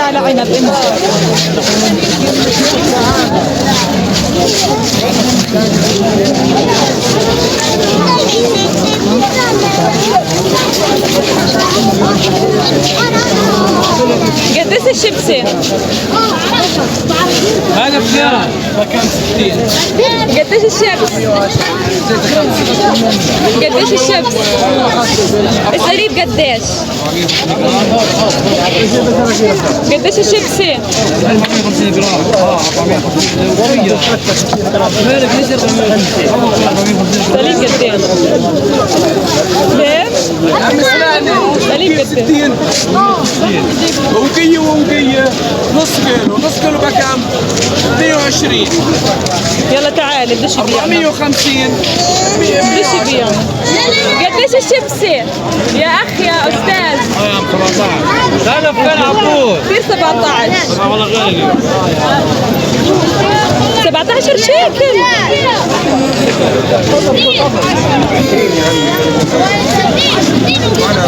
على عنب امشي. قديش الشيبسي؟ هذا بكام؟ بكام 60. قديش الشيبس؟ قديش الشيبس؟ القريب قديش؟ قديش الشيبسي؟ 450 جرام. 450. سليم قديش؟ ليش؟ سليم قديش؟ وقية نص كيلو بكام؟ 120. يلا تعالي بديش يبيع 450. بديش يبيع. قديش الشيبسي؟ يا أخي يا أستاذ 17. هذا بكام عبود؟ في 17. والله غالي. 17 شيكل.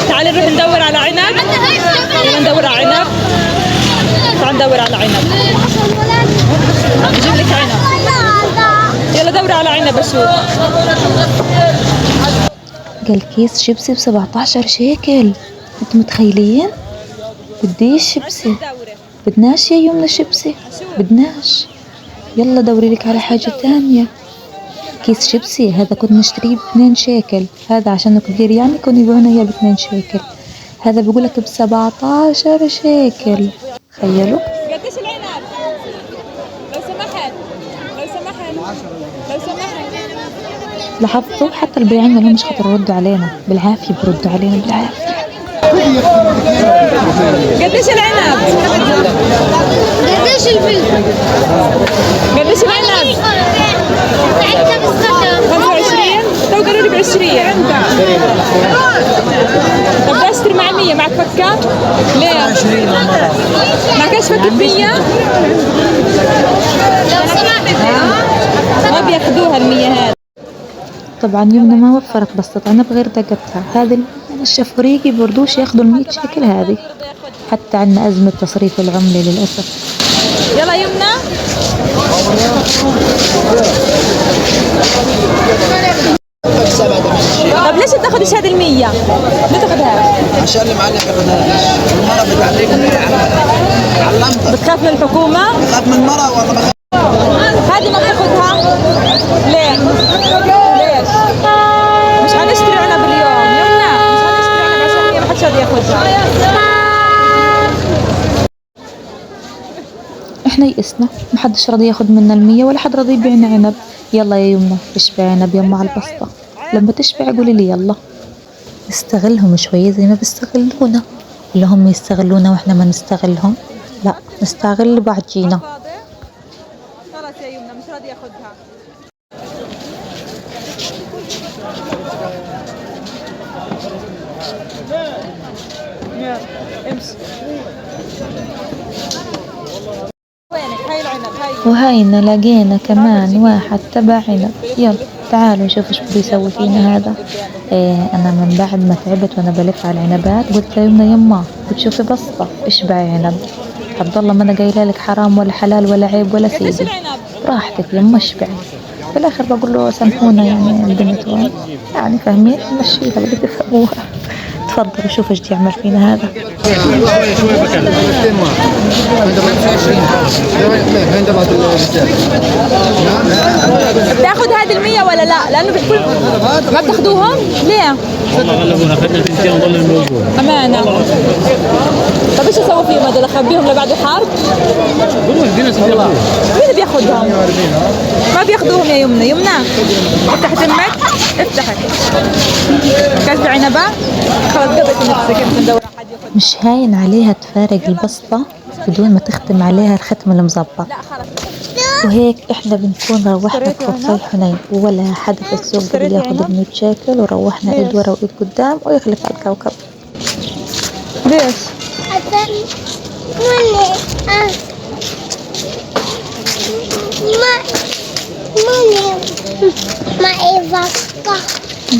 تعالي نروح ندور على عنب. يلا ندور على عنب. تعال ندور على عنب. نجيب لك عنب. يلا دوري على عنب اشوف. قال كيس شيبسي ب17 شيكل. انتوا متخيلين؟ بديش شيبسي؟ بدناش يا يمنا شيبسي؟ بدناش. يلا دوري لك على حاجة تانية. كيس شيبسي هذا كنت نشتريه ب2 شيكل. هذا عشانه كبير يعني كانوا يبيعونه اياه ب2 شيكل. هذا بقولك ب17 شيكل. تخيلوا. قديش العنب؟ لو سمحت لو سمحت لو سمحت. لاحظتوا حتى البياعين ما لهمش خاطر يردوا علينا، بالعافية بردوا علينا بالعافية. قديش العنب؟ قديش الفلفل؟ قديش العنب؟ 25. تو قالوا لك 20. طب بدي اشتري مع 100. معك فكة؟ ليه؟ معكش فكة 100؟ ما بياخذوها ال100 هذه. طبعا يمنا ما وفرت بسطة عنب غير دقتها. هذه الشفريقي برضوش ياخدوا ال100 شيكل هذه. حتى عندنا أزمة تصريف العملة للأسف. يلا يمنا. طب ليش بتاخذش هذه ال100؟ ليه تاخذها؟ عشان اللي معلم ياخذهاش. المرة بتعلمني علمتك. بتخاف من الحكومة؟ بخاف من المرة والله بخاف. هذه ما بتاخذها؟ ليه؟ ليش؟ مش هنشتري عنب اليوم يمنا. مش هنشتري عنب عشان هي ما حدش راضي ياخذها. احنا يئسنا، محدش راضي ياخد منا ال100 ولا حد راضي يبيعنا عنب. يلا يا يمنا اشبعي عنب يما على البسطة. لما تشبعي قولي لي يلا. نستغلهم شوية زي ما بيستغلونا. اللي هم يستغلونا واحنا ما نستغلهم. لا نستغل بعضينا. خلاص يا يمنا مش راضي ياخذها. امشي. وينك؟ هاي العنب هاي. وهاينا لقينا كمان واحد تبع عنب. يلا تعالوا نشوف ايش بده يسوي فينا هذا. انا من بعد ما تعبت وانا بلف على العنبات قلت ليمنا يما بتشوفي بسطة اشبعي عنب. عبد الله ما انا قايله لك حرام ولا حلال ولا عيب ولا سيدي. براحتك يما اشبعي. في الاخر بقول له سامحونا يعني البنت يعني فاهمين مشيها اللي تفهموها. تفضلوا شوف ايش يعمل فينا هذا. بتاخذ هذه ال100 ولا لا؟ لانه بيحكوا ما بتاخذوهم؟ ليه؟ غلبونا اخذنا البنتين وضلنا موجود. امانه. طب ايش اسوي فيهم هذول؟ اخبيهم لبعد الحرب؟ مين اللي بياخذهم؟ ما بياخذوهم يا يمنا. يمنا افتحت امك افتحت. كاسبة عنبة؟ خلاص قضيت نفسك انت ندور على حد ياخذ. مش هاين عليها تفارق البسطة بدون ما تختم عليها الختم المظبط. لا خلاص. وهيك احنا بنكون روحنا بخفاي حنين ولا حدا في السوق قبل ياخد ال100 شيكل وروحنا ايد ورا وايد قدام ويخلف على الكوكب. ليش؟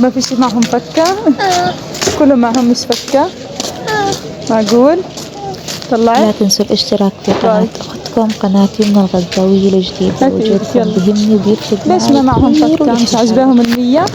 ما في شيء معهم فكة؟ كلهم معهم مش فكة؟ معقول؟ طلعي. لا تنسوا الاشتراك في قناة طيب. أختكم قناة يمنى الغزاوية الجديدة. أكيد، وجودكم يلا. بيهمني وبيفرق ليش معي ما معهم كثير فكة؟ مش والاحتفال. عاجباهم 100؟